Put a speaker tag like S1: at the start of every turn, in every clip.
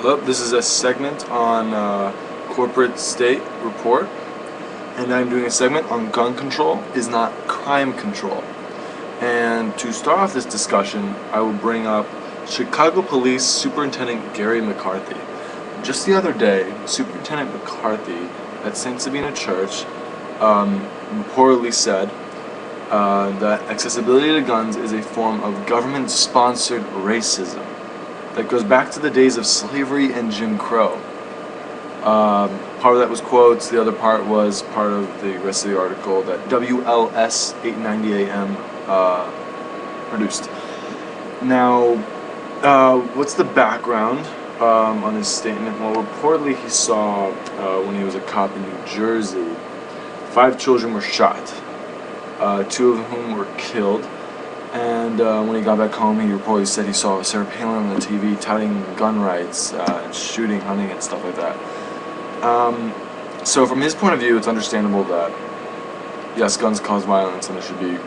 S1: Hello, this is a segment on corporate state report, and I'm doing a segment on gun control is not crime control. And to start off this discussion, I will bring up Chicago Police Superintendent Gary McCarthy. Just the other day, Superintendent McCarthy at St. Sabina Church reportedly said that accessibility to guns is a form of government-sponsored racism that goes back to the days of slavery and Jim Crow. Part of that was quotes, the other part was part of the rest of the article that WLS 890 AM produced. Now, what's the background on his statement? Well, reportedly he saw, when he was a cop in New Jersey, 5 children were shot, 2 of whom were killed. And when he got back home, he reportedly said he saw Sarah Palin on the TV touting gun rights and shooting, hunting, and stuff like that. So from his point of view, it's understandable that, yes, guns cause violence and there should be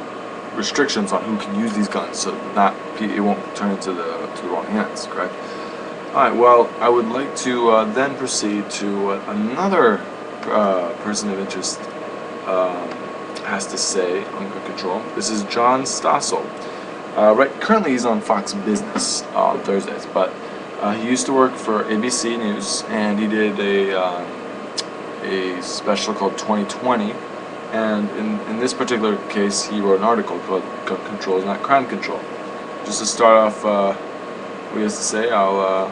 S1: restrictions on who can use these guns so that it won't turn into the wrong hands, correct? Alright, well, I would like to then proceed to what another person of interest has to say on gun control. This is John Stossel. Currently he's on Fox Business on Thursdays, but he used to work for ABC News, and he did a special called 2020, and in this particular case he wrote an article called Gun Control is Not Crime Control. Just to start off what he has to say, I'll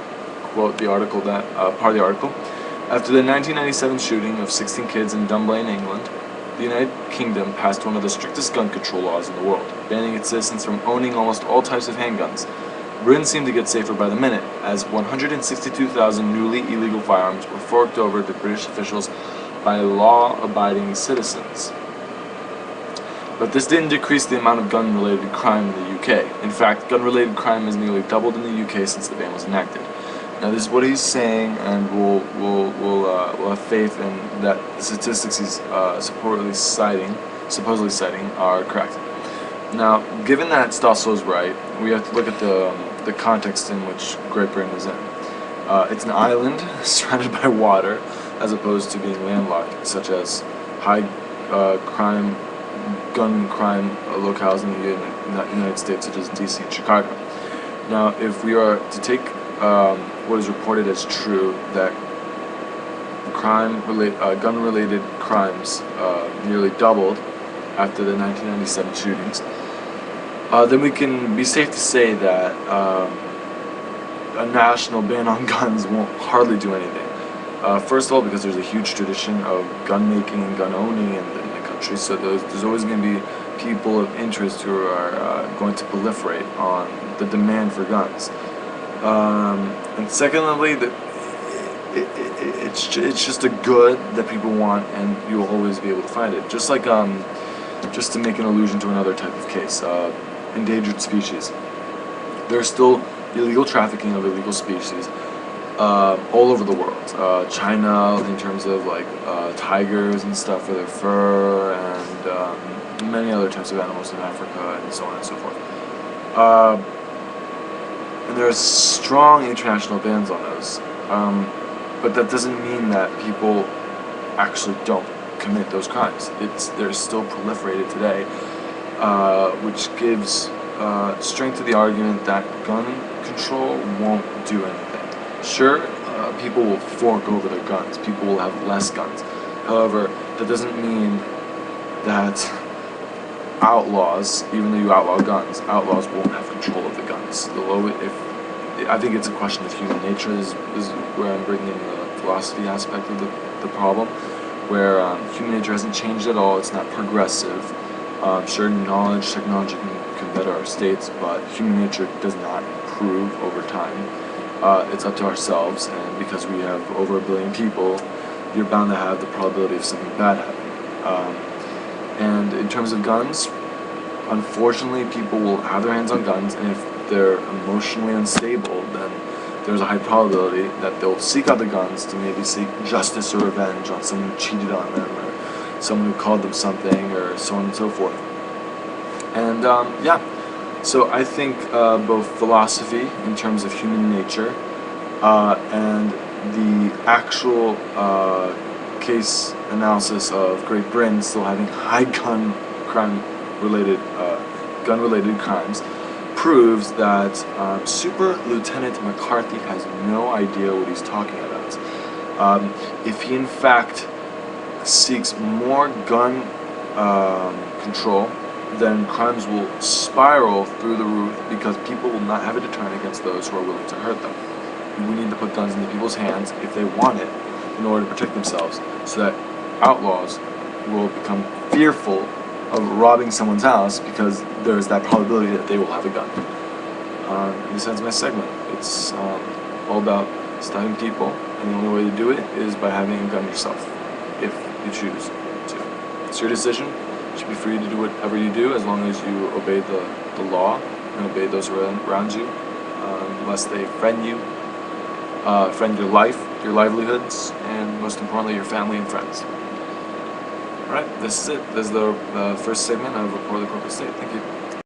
S1: quote the article, that part of the article. After the 1997 shooting of 16 kids in Dunblane, England, the United Kingdom passed one of the strictest gun control laws in the world, banning its citizens from owning almost all types of handguns. Britain seemed to get safer by the minute, as 162,000 newly illegal firearms were forked over to British officials by law-abiding citizens. But this didn't decrease the amount of gun-related crime in the UK. In fact, gun-related crime has nearly doubled in the UK since the ban was enacted. Now, this is what he's saying, and we'll have faith in that the statistics he's supposedly citing are correct. Now, given that Stossel is right, we have to look at the context in which Great Britain is in. It's an island surrounded by water, as opposed to being landlocked, such as high gun crime locales in the United States, such as DC and Chicago. Now, if we are to take what is reported as true, that gun-related crimes nearly doubled after the 1997 shootings, then we can be safe to say that a national ban on guns won't hardly do anything. First of all, because there's a huge tradition of gun making and gun owning in the country, so there's always going to be people of interest who are going to proliferate on the demand for guns. And secondly, it's just a good that people want, and you'll always be able to find it. Just like, just to make an allusion to another type of case, endangered species. There's still illegal trafficking of illegal species all over the world. China, in terms of like tigers and stuff for their fur, and many other types of animals in Africa, and so on and so forth. And there's strong international bans on those, but that doesn't mean that people actually don't commit those crimes. They're still proliferated today, which gives strength to the argument that gun control won't do anything. Sure, people will fork over their guns. People will have less guns. However, that doesn't mean that outlaws, even though you outlaw guns, outlaws won't have control of the guns. I think it's a question of human nature is where I'm bringing in the philosophy aspect of the problem, where human nature hasn't changed at all. It's not progressive. Sure, knowledge, technology can better our states, but human nature does not improve over time. It's up to ourselves, and because we have over 1 billion people, you're bound to have the probability of something bad happening. And in terms of guns, unfortunately, people will have their hands on guns, and if they're emotionally unstable, then there's a high probability that they'll seek out the guns to maybe seek justice or revenge on someone who cheated on them, or someone who called them something, or so on and so forth. And yeah, so I think both philosophy in terms of human nature and the actual case analysis of Great Britain still having high gun-related crimes proves that Super Lieutenant McCarthy has no idea what he's talking about. If he in fact seeks more gun control, then crimes will spiral through the roof because people will not have a deterrent against those who are willing to hurt them. We need to put guns into people's hands if they want it in order to protect themselves, so that outlaws will become fearful of robbing someone's house because there is that probability that they will have a gun. And this ends my segment. It's all about stopping people, and the only way to do it is by having a gun yourself, if you choose to. It's your decision. You should be free to do whatever you do as long as you obey the law and obey those around you, unless they threaten you, threaten your life, your livelihoods, and most importantly, your family and friends. Alright, this is it. This is the first segment of Report of the Corporate State. Thank you.